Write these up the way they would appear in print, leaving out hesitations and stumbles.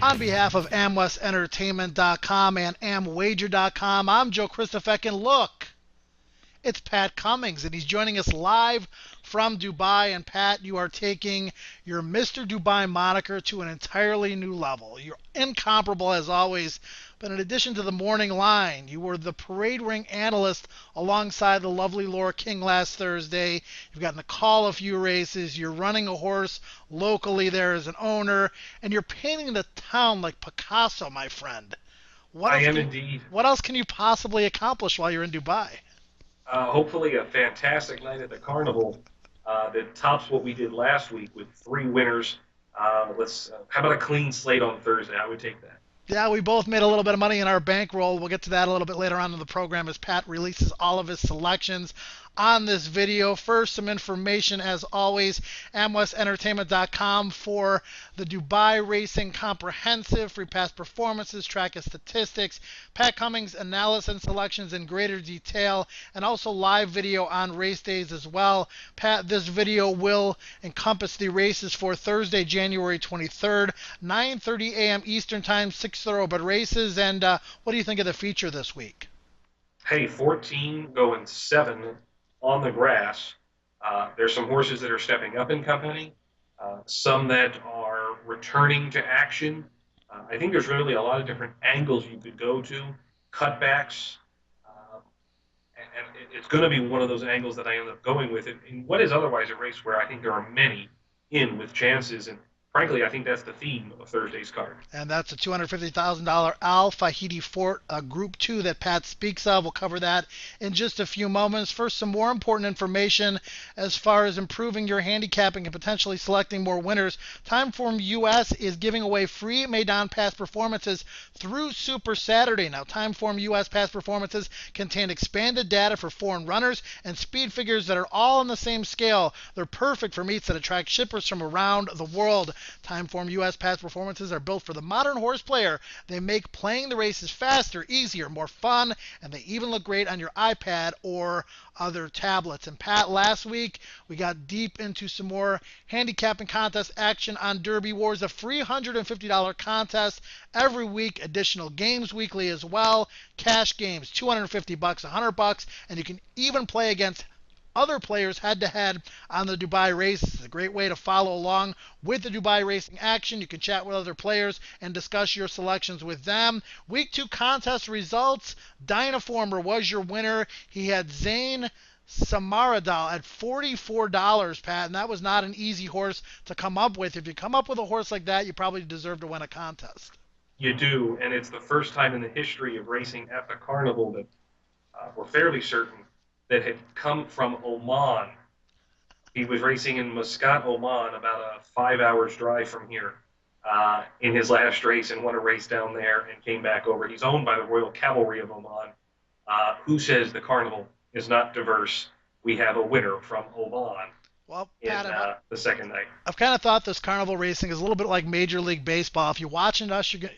On behalf of AmWestEntertainment.com and AmWager.com, I'm Joe Christofek, and look, it's Pat Cummings, and he's joining us live from Dubai. And Pat, you are taking your Mr. Dubai moniker to an entirely new level. You're incomparable as always, but in addition to the morning line, you were the parade ring analyst alongside the lovely Laura King last Thursday. You've gotten to call a few races. You're running a horse locally there as an owner, and you're painting the town like Picasso, my friend. What I else am can, indeed. what else can you possibly accomplish while you're in Dubai? Hopefully, a fantastic night at the Carnival that tops what we did last week with three winners. How about a clean slate on Thursday? I would take that. Yeah, we both made a little bit of money in our bankroll. We'll get to that a little bit later on in the program as Pat releases all of his selections on this video. First, some information as always, AmWestEntertainment.com for the Dubai Racing Comprehensive, free past performances, track and statistics, Pat Cummings analysis and selections in greater detail, and also live video on race days as well. Pat, this video will encompass the races for Thursday, January 23rd, 9:30 a.m. Eastern Time, 6 thoroughbred races. And what do you think of the feature this week? Hey, 14 going 7 on the grass. There's some horses that are stepping up in company, some that are returning to action. I think there's really a lot of different angles you could go to, cutbacks, and it's going to be one of those angles that I end up going with in what is otherwise a race where I think there are many in with chances. And frankly, I think that's the theme of Thursday's card. And that's a $250,000 Al Fahidi Fort Group 2 that Pat speaks of. We'll cover that in just a few moments. First, some more important information as far as improving your handicapping and potentially selecting more winners. Timeform US is giving away free Maidan Pass performances through Super Saturday. Now, Timeform US Pass performances contain expanded data for foreign runners and speed figures that are all on the same scale. They're perfect for meets that attract shippers from around the world. Timeform US Pass performances are built for the modern horse player. They make playing the races faster, easier, more fun, and they even look great on your iPad or other tablets. And Pat, last week we got deep into some more handicapping contest action on Derby Wars, a free $150 contest every week, additional games weekly as well, cash games, $250, $100, and you can even play against other players head-to-head on the Dubai races. It's a great way to follow along with the Dubai racing action. You can chat with other players and discuss your selections with them. Week 2 contest results. Dynaformer was your winner. He had Zayn Samaradal at $44, Pat, and that was not an easy horse to come up with. If you come up with a horse like that, you probably deserve to win a contest. You do, and it's the first time in the history of racing at the Carnival that we're fairly certain that had come from Oman. He was racing in Muscat, Oman, about a 5 hours drive from here, in his last race, and won a race down there and came back over. He's owned by the Royal Cavalry of Oman. Who says the Carnival is not diverse? We have a winner from Oman Well, in Pat, the second night. I've kind of thought this carnival racing is a little bit like Major League Baseball. If you watch enough, you're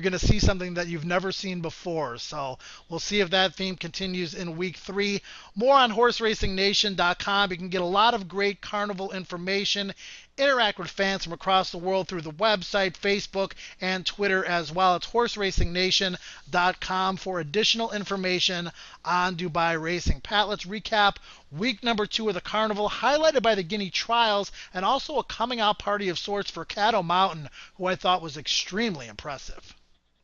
going to see something that you've never seen before. So we'll see if that theme continues in week 3. More on HorseRacingNation.com. You can get a lot of great carnival information. Interact with fans from across the world through the website, Facebook, and Twitter as well. It's HorseRacingNation.com for additional information on Dubai racing. Pat, let's recap week number 2 of the Carnival, highlighted by the Guinea Trials and also a coming out party of sorts for Caddo Mountain, who I thought was extremely impressive.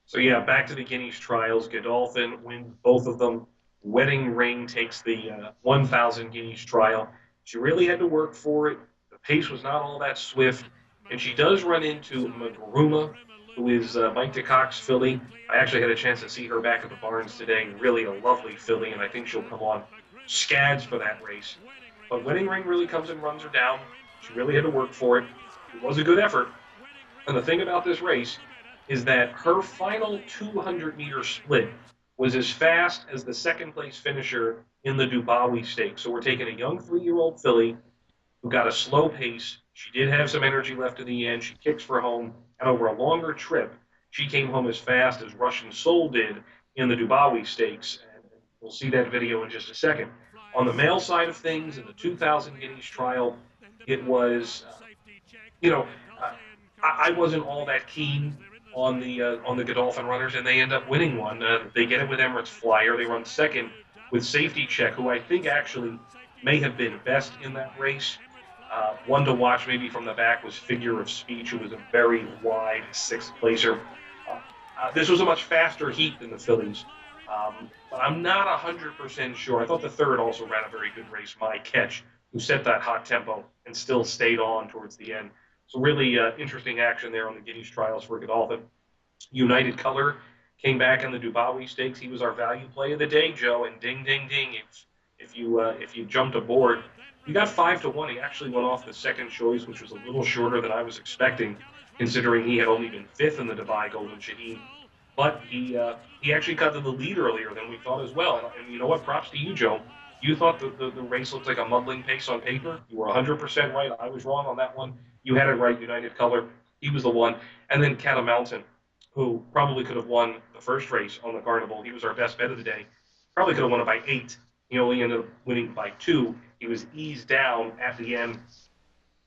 So yeah, back to the Guineas Trials. Godolphin wins both of them. Wedding Ring takes the 1,000 Guineas Trial. She really had to work for it. The pace was not all that swift, and she does run into Madruma, who is Mike DeCock's filly. I actually had a chance to see her back at the barns today. Really a lovely filly, and I think she'll come on scads for that race. But Wedding Ring really comes and runs her down. She really had to work for it. It was a good effort. And the thing about this race is that her final 200-meter split was as fast as the second-place finisher in the Dubawi Stakes. So we're taking a young 3-year-old filly who got a slow pace. She did have some energy left in the end. She kicks for home. And over a longer trip, she came home as fast as Russian Soul did in the Dubawi Stakes. And we'll see that video in just a second. On the male side of things, in the 2,000 Guineas Trial, it was, I wasn't all that keen on the Godolphin runners, and they end up winning one. They get it with Emirates Flyer. They run second with Safety Check, who I think actually may have been best in that race. One to watch maybe from the back was Figure of Speech, who was a very wide sixth placer. Uh, this was a much faster heat than the fillies, but I'm not 100% sure. I thought the third also ran a very good race, My Catch, who set that hot tempo and still stayed on towards the end. So really interesting action there on the Guineas trials for Godolphin. United Color came back in the Dubawi Stakes. He was our value play of the day, Joe. And ding, ding, ding. If you jumped aboard, you got 5 to 1. He actually went off the second choice, which was a little shorter than I was expecting, considering he had only been fifth in the Dubai Golden Shaheen. But he actually cut to the lead earlier than we thought as well. And you know what? Props to you, Joe. You thought the race looked like a muddling pace on paper. You were 100% right. I was wrong on that one. You had it right. United Color. He was the one. And then Catamount, who probably could have won the first race on the Carnival. He was our best bet of the day. Probably could have won it by 8. He only ended up winning by 2. He was eased down at the end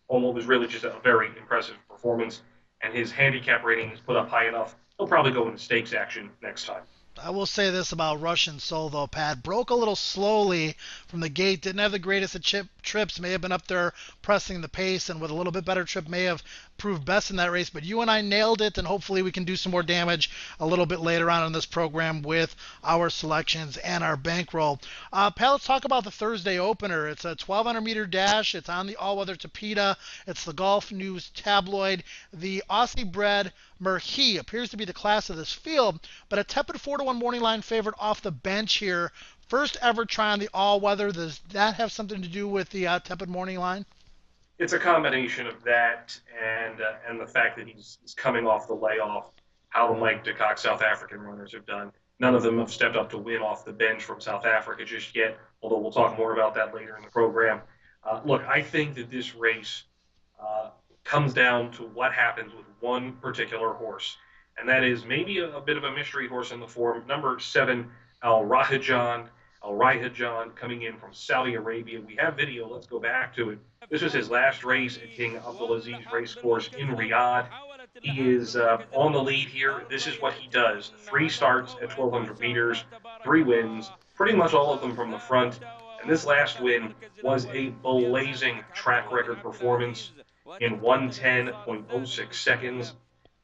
on what was really just a very impressive performance. And his handicap rating is put up high enough. He'll probably go into stakes action next time. I will say this about Russian Soul, though, Pat. Broke a little slowly from the gate. Didn't have the greatest of trips. May have been up there pressing the pace, and with a little bit better trip, may have proved best in that race. But you and I nailed it, and hopefully we can do some more damage a little bit later on in this program with our selections and our bankroll. Pat, let's talk about the Thursday opener. It's a 1,200-meter dash. It's on the all-weather Tapeta. It's the Golf News tabloid. The Aussie-bred Merhi appears to be the class of this field, but a tepid 4-to-1 morning line favorite off the bench here. First ever try on the all-weather. Does that have something to do with the tepid morning line? It's a combination of that and the fact that he's coming off the layoff. How the Mike DeCock South African runners have done. None of them have stepped up to win off the bench from South Africa just yet. Although we'll talk more about that later in the program. Look, I think that this race uh, comes down to what happens with one particular horse, and that is maybe a bit of a mystery horse in the form number 7, Al Rahajan. Al Rahajan coming in from Saudi Arabia. We have video. Let's go back to it. This was his last race at King Abdulaziz Racecourse in Riyadh. He is on the lead here. This is what he does. 3 starts at 1,200 meters, 3 wins, pretty much all of them from the front. And this last win was a blazing track record performance in 110.06 seconds.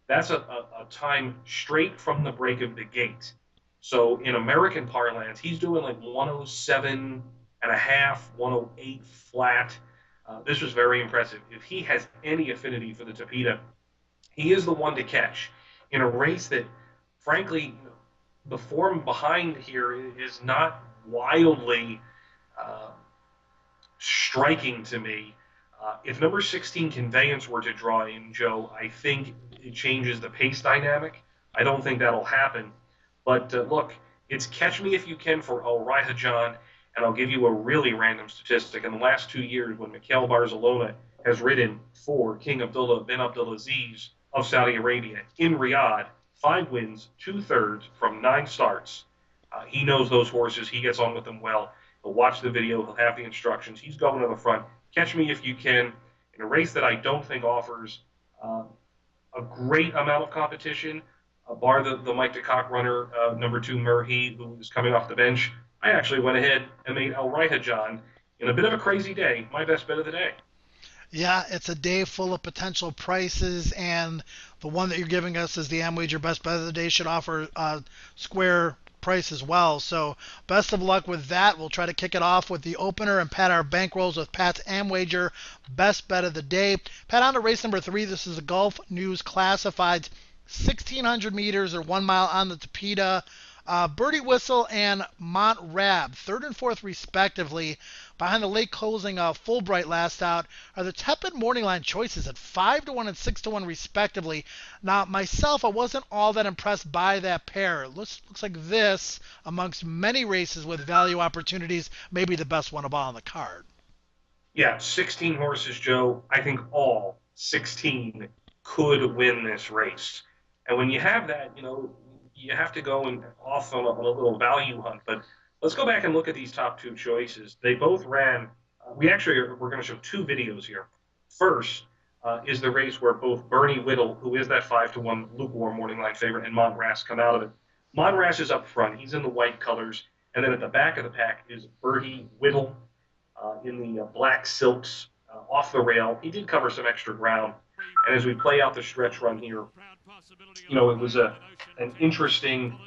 That's a time straight from the break of the gate. So in American parlance, he's doing like 107 and a half, 108 flat. This was very impressive. If he has any affinity for the Tapeta, he is the one to catch in a race that, frankly, the form behind here is not wildly uh, striking to me. If number 16 Conveyance were to draw in, Joe, I think it changes the pace dynamic. I don't think that'll happen. But look, it's catch me if you can for Al Raihajan, and I'll give you a really random statistic. In the last 2 years, when Mikhail Barzalona has ridden for King Abdullah bin Abdulaziz of Saudi Arabia in Riyadh, 5 wins, 2/3 from 9 starts. He knows those horses. He gets on with them well. He'll watch the video. He'll have the instructions. He's going to the front. Catch me if you can in a race that I don't think offers uh, a great amount of competition, bar the Mike DeCock runner, number 2 Murhi, who is coming off the bench. I actually went ahead and made El Raihajan in a bit of a crazy day my best bet of the day. Yeah, it's a day full of potential prices, and the one that you're giving us is the Amwager Best Bet of the Day. Should offer a square price as well. So best of luck with that. We'll try to kick it off with the opener and pat our bankrolls with Pat's Amwager Best Bet of the Day. Pat, on to race number 3. This is a Golf News Classified 1,600 meters or 1 mile on the Tapeta. Birdie Whistle and Mont Rab, third and fourth respectively, behind the late closing Fulbright last out, are the tepid morning line choices at 5-to-1 and 6-to-1 respectively. Now, myself, I wasn't all that impressed by that pair. It looks like this, amongst many races with value opportunities, may be the best one of all on the card. Yeah, 16 horses, Joe. I think all 16 could win this race. And when you have that, you have to go and off on a little value hunt. But let's go back and look at these top 2 choices. They both ran. We're going to show 2 videos here. First, is the race where both Bernie Whittle, who is that 5-1 lukewarm morning line favorite, and Montrass come out of it. Montrass is up front. He's in the white colors. And then at the back of the pack is Bertie Whittle in the black silks off the rail. He did cover some extra ground. And as we play out the stretch run here, it was an interesting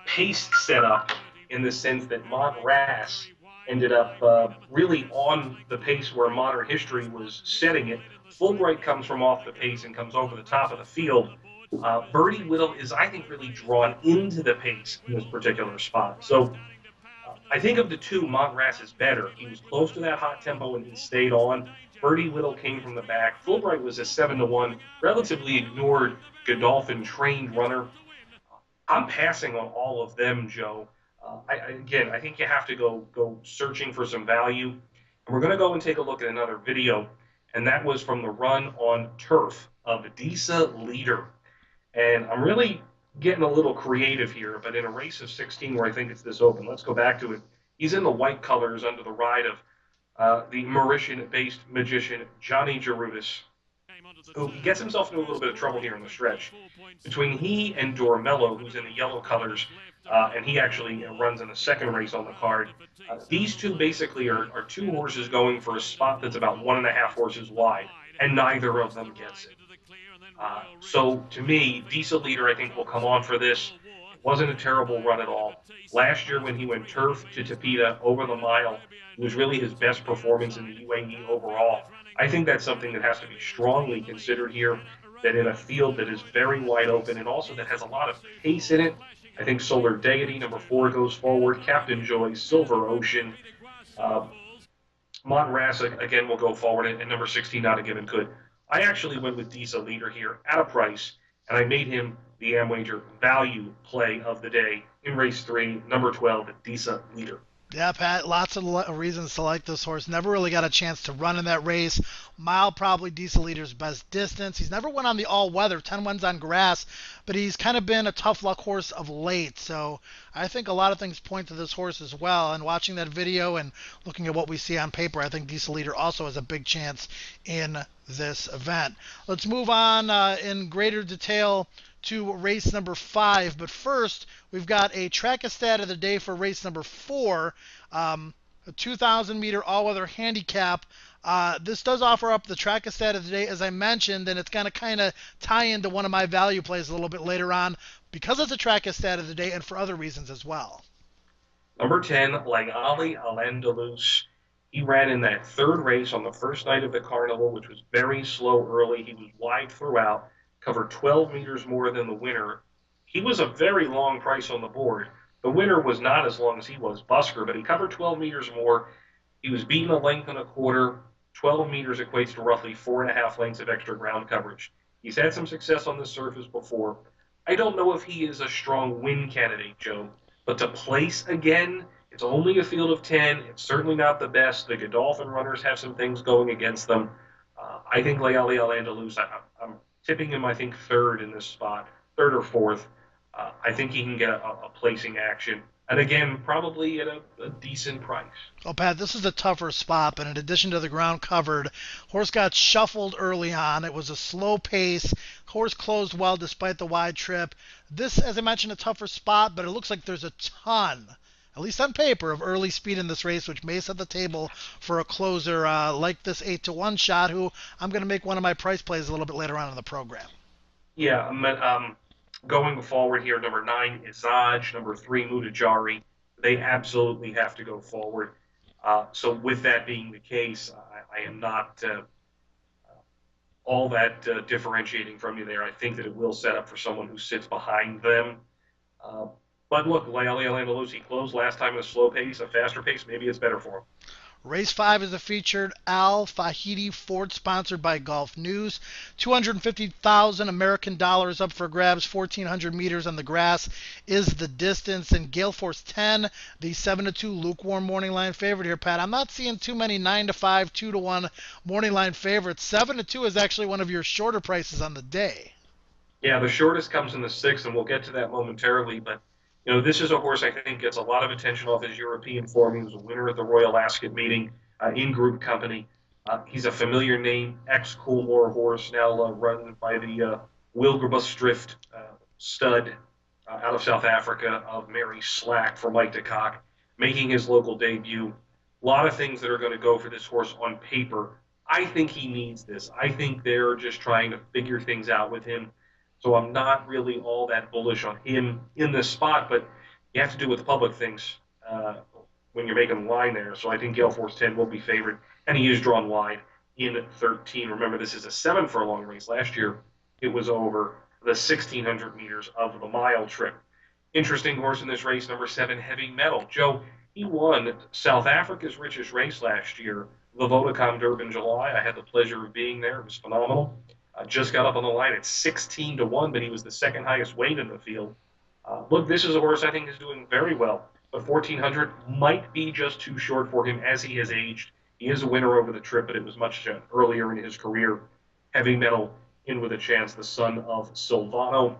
pace setup in the sense that Montrass ended up really on the pace where modern history was setting it. Fulbright comes from off the pace and comes over the top of the field. Bertie Whittle is, I think, really drawn into the pace in this particular spot. So I think of the two, Montrass is better. He was close to that hot tempo and he stayed on. Bertie Whittle came from the back. Fulbright was a 7-1, relatively ignored Godolphin trained runner. I'm passing on all of them, Joe. Again, I think you have to go searching for some value. And we're going to go and take a look at another video, and that was from the run on turf of Disa Leader. And I'm really getting a little creative here, but in a race of 16 where I think it's this open, let's go back to it. He's in the white colors under the ride of the Mauritian-based magician Johnny Gerudis, who he gets himself into a little bit of trouble here in the stretch. Between he and Dormello, who's in the yellow colors, and he actually runs in the second race on the card, these two basically are two horses going for a spot that's about 1.5 horses wide, and neither of them gets it. So to me, Diesel Leader, I think, will come on for this. It wasn't a terrible run at all. Last year when he went turf to Tapeta over the mile, it was really his best performance in the UAE overall. I think that's something that has to be strongly considered here, that in a field that is very wide open and also that has a lot of pace in it, I think Solar Deity, number 4, goes forward. Captain Joy, Silver Ocean, uh, Montrass, again, will go forward, and number 16, Not a Given Could. I actually went with Disa Leader here at a price, and I made him the Amwager value play of the day in race 3, number 12, Disa Leader. Yeah, Pat, lots of reasons to like this horse. Never really got a chance to run in that race. Mile probably Diesel Leader's best distance. He's never won on the all-weather, 10 wins on grass, but he's kind of been a tough luck horse of late. So I think a lot of things point to this horse as well. And watching that video and looking at what we see on paper, I think Diesel Leader also has a big chance in this event. Let's move on in greater detail to race number 5. But first, we've got a track stat of the day for race number 4, a 2,000 meter all-weather handicap. This does offer up the track stat of the day, as I mentioned, and it's going to kind of tie into one of my value plays a little bit later on because it's a track stat of the day and for other reasons as well. Number 10, Lagali Al-Andalus. He ran in that third race on the first night of the Carnival, which was very slow early. He was wide throughout, covered 12 meters more than the winner. He was a very long price on the board. The winner was not as long as he was, Busker, but he covered 12 meters more. He was beaten a length and a quarter. 12 meters equates to roughly 4.5 lengths of extra ground coverage. He's had some success on this surface before. I don't know if he is a strong win candidate, Joe, but to place again, it's only a field of 10. It's certainly not the best. The Godolphin runners have some things going against them. I think Lagali Al-Andalus, I'm tipping him, I think, third in this spot, third or fourth. I think he can get a placing action. And again, probably at a decent price. Oh, Pat, this is a tougher spot, but in addition to the ground covered, horse got shuffled early on. It was a slow pace. Horse closed well despite the wide trip. This, as I mentioned, a tougher spot, but it looks like there's a ton, at least on paper, of early speed in this race, which may set the table for a closer like this 8-1 shot, who I'm going to make one of my price plays a little bit later on in the program. Yeah, going forward here, number 9, Izaj, number 3, Mutajari. They absolutely have to go forward. So with that being the case, I am not all that differentiating from you there. I think that it will set up for someone who sits behind them. But look, Lagali Al-Andalus, he closed last time at a slow pace, a faster pace. Maybe it's better for him. Race 5 is a featured Al Fahidi Ford, sponsored by Golf News. 250,000 American dollars up for grabs. 1,400 meters on the grass is the distance. And Gale Force 10, the 7-2 lukewarm morning line favorite here, Pat. I'm not seeing too many 9-5, 2-1 morning line favorites. 7-2 is actually one of your shorter prices on the day. Yeah, the shortest comes in the 6th, and we'll get to that momentarily. But this is a horse I think gets a lot of attention off his European form. He was a winner at the Royal Ascot meeting in group company. He's a familiar name, ex-Coolmore horse, now run by the Wilgerbus stud out of South Africa of Mary Slack for Mike DeCock, making his local debut. A lot of things that are going to go for this horse on paper. I think he needs this. I think they're just trying to figure things out with him. So I'm not really all that bullish on him in this spot, but you have to do what the public thinks uh, when you're making the line there. So I think Gale Force 10 will be favored, and he is drawn wide in 13. Remember, this is a 7 furlong race. Last year, it was over the 1,600 meters of the mile trip. Interesting horse in this race, number 7, Heavy Metal. Joe, he won South Africa's richest race last year, the Vodacom Derby in July. I had the pleasure of being there. It was phenomenal. Just got up on the line at 16 to 1, but he was the second highest weight in the field. Look, this is a horse I think is doing very well, but 1,400 might be just too short for him as he has aged. He is a winner over the trip, but it was much earlier in his career. Heavy Metal in with a chance, the son of Silvano.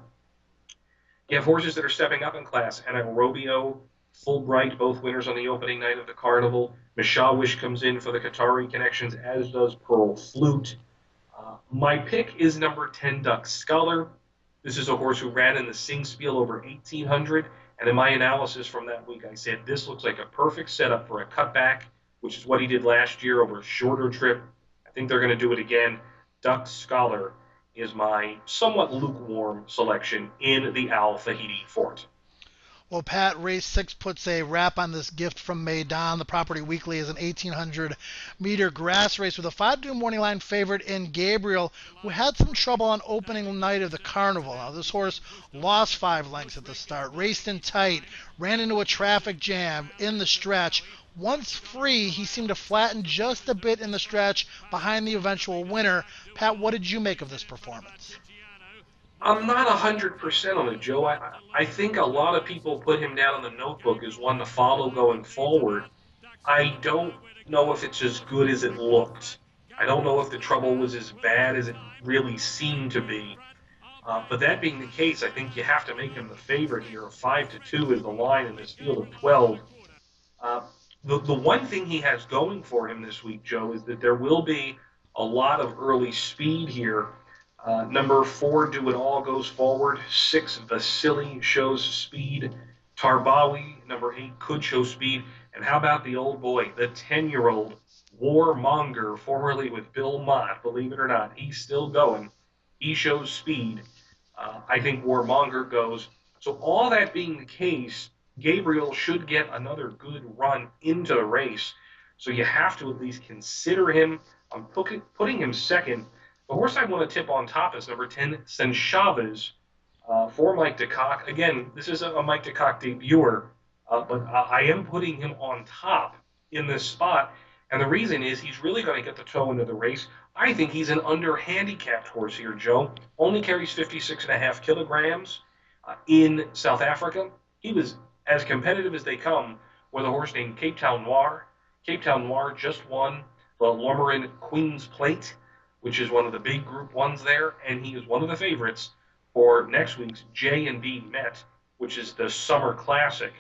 You have horses that are stepping up in class. Anna Robio, Fulbright, both winners on the opening night of the Carnival. Mishawish comes in for the Qatari connections, as does Pearl Flute. My pick is number 10, Duck Scholar. This is a horse who ran in the Singspiel over 1,800. And in my analysis from that week, I said this looks like a perfect setup for a cutback, which is what he did last year over a shorter trip. I think they're going to do it again. Duck Scholar is my somewhat lukewarm selection in the Al Fahidi Fort. Well, Pat, race 6 puts a wrap on this gift from Maidan. The Property Weekly is an 1,800-meter grass race with a 5-2 morning line favorite in Gabriel, who had some trouble on opening night of the Carnival. Now, this horse lost 5 lengths at the start, raced in tight, ran into a traffic jam in the stretch. Once free, he seemed to flatten just a bit in the stretch behind the eventual winner. Pat, what did you make of this performance? I'm not 100% on it, Joe. I think a lot of people put him down in the notebook as one to follow going forward. I don't know if it's as good as it looked. I don't know if the trouble was as bad as it really seemed to be. But that being the case, I think you have to make him the favorite here. 5 to 2 is the line in this field of 12. Uh, the one thing he has going for him this week, Joe, is that there will be a lot of early speed here. Number 4, Do It All goes forward. 6, Vasily shows speed. Tarbawi, number 8, could show speed. And how about the old boy, the 10-year-old Warmonger, formerly with Bill Mott, believe it or not, he's still going. He shows speed. I think Warmonger goes. So all that being the case, Gabriel should get another good run into the race. So you have to at least consider him. I'm putting him second. The horse I want to tip on top is number 10, Senchavez, for Mike DeCock. Again, this is a Mike DeCock debuter, but I am putting him on top in this spot. And the reason is he's really going to get the toe into the race. I think he's an under-handicapped horse here, Joe. Only carries 56.5 kilograms in South Africa. He was as competitive as they come with a horse named Cape Town Noir. Cape Town Noir just won the Lomerin Queen's Plate, which is one of the big Group 1s there, and he is one of the favorites for next week's J&B Met, which is the Summer Classic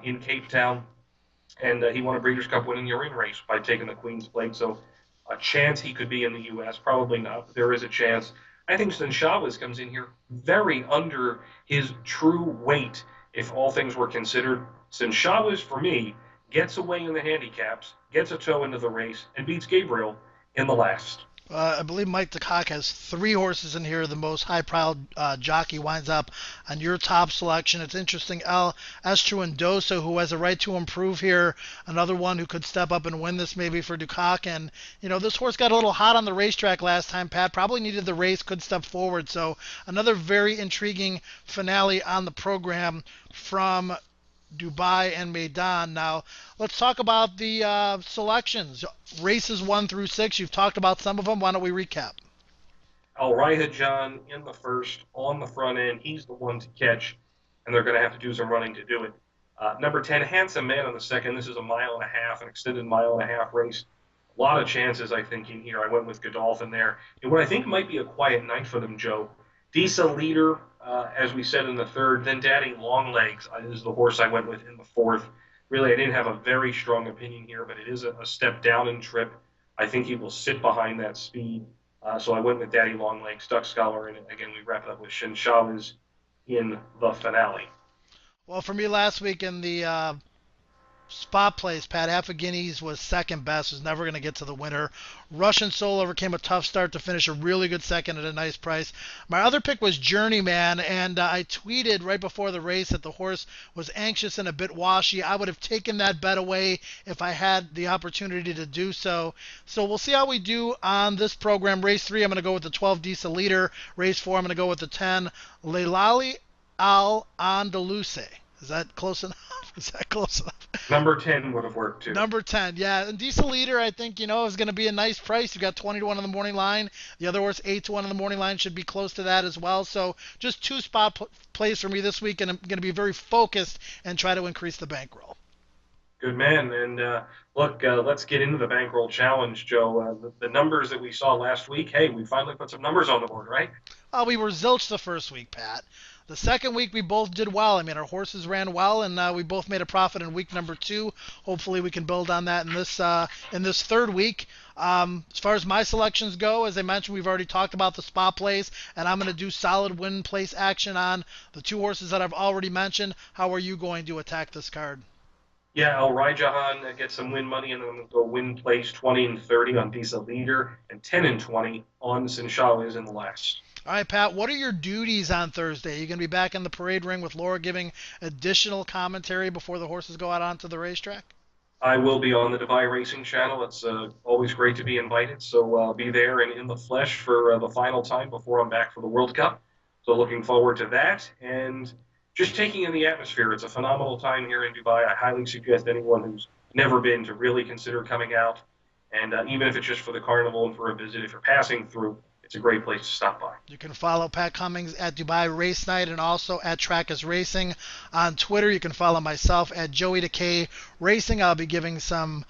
in Cape Town. And he won a Breeders' Cup winning year in race by taking the Queen's Plate. So a chance he could be in the U.S., probably not, but there is a chance. I think Chavez comes in here very under his true weight, if all things were considered. Chavez, for me, gets away in the handicaps, gets a toe into the race, and beats Gabriel in the last. I believe Mike DeCock has 3 horses in here. The most high-profile jockey winds up on your top selection. It's interesting. El Estruendoso, who has a right to improve here, another one who could step up and win this maybe for DeCock. And, this horse got a little hot on the racetrack last time, Pat. Probably needed the race, could step forward. So another very intriguing finale on the program from Dubai and Maidan. Now, let's talk about the selections. Races 1 through 6. You've talked about some of them. Why don't we recap? Alright, John in the first, on the front end. He's the one to catch, and they're going to have to do some running to do it. Number 10, Handsome Man on the second. This is a mile and a half, an extended mile and a half race. A lot of chances, I think, in here. I went with Godolphin there. And what I think might be a quiet night for them, Joe. Disa Leader, as we said in the third. Then Daddy Longlegs is the horse I went with in the fourth. Really, I didn't have a very strong opinion here, but it is a step down in trip. I think he will sit behind that speed. So I went with Daddy Longlegs, Duck Scholar, and again we wrap it up with Shin Chavez in the finale. Well, for me last week in the spot place, Pat, half a guineas was second best, was never going to get to the winner. Russian Soul overcame a tough start to finish a really good second at a nice price. My other pick was Journeyman, and I tweeted right before the race that the horse was anxious and a bit washy. I would have taken that bet away if I had the opportunity to do so. So we'll see how we do on this program. Race 3, I'm going to go with the 12 Diesel Leader. Race 4, I'm going to go with the 10 Leilali Al Andaluce. Is that close enough? Is that close enough? Number 10 would have worked too. Number 10, yeah. And Diesel Leader, I think, is going to be a nice price. You got 20 to 1 on the morning line. The other horse, 8 to 1 on the morning line, should be close to that as well. So just two spot plays for me this week, and I'm going to be very focused and try to increase the bankroll. Good man. And look, let's get into the bankroll challenge, Joe. The numbers that we saw last week, hey, we finally put some numbers on the board, right? We were zilch the first week, Pat. The second week we both did well. I mean, our horses ran well, and we both made a profit in week number 2. Hopefully, we can build on that in this third week. As far as my selections go, as I mentioned, we've already talked about the spot plays, and I'm going to do solid win place action on the two horses that I've already mentioned. How are you going to attack this card? Yeah, Al Raijahan gets some win money, and then I'm going to go win place 20 and 30 on Diesel Leader, and 10 and 20 on Sinshali's in the last. All right, Pat, what are your duties on Thursday? You're going to be back in the parade ring with Laura giving additional commentary before the horses go out onto the racetrack? I will be on the Dubai Racing Channel. It's always great to be invited, so I'll be there and in the flesh for the final time before I'm back for the World Cup. So looking forward to that, and just taking in the atmosphere. It's a phenomenal time here in Dubai. I highly suggest anyone who's never been to really consider coming out, and even if it's just for the carnival and for a visit, if you're passing through, it's a great place to stop by. You can follow Pat Cummings at Dubai Race Night and also at Trackers Racing on Twitter. You can follow myself at Joey Decay Racing. I'll be giving some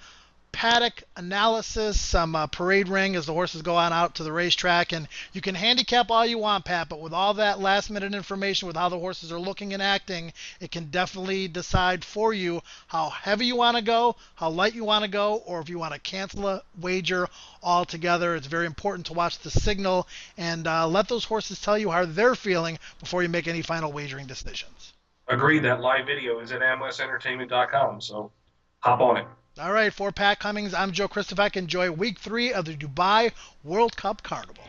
paddock analysis, some parade ring as the horses go on out to the racetrack. And you can handicap all you want, Pat, but with all that last minute information with how the horses are looking and acting, it can definitely decide for you how heavy you want to go, how light you want to go, or if you want to cancel a wager altogether. It's very important to watch the signal and let those horses tell you how they're feeling before you make any final wagering decisions. Agreed. That live video is at amlesentertainment.com, so hop on it. All right, for Pat Cummings, I'm Joe Christopher. Enjoy week 3 of the Dubai World Cup Carnival.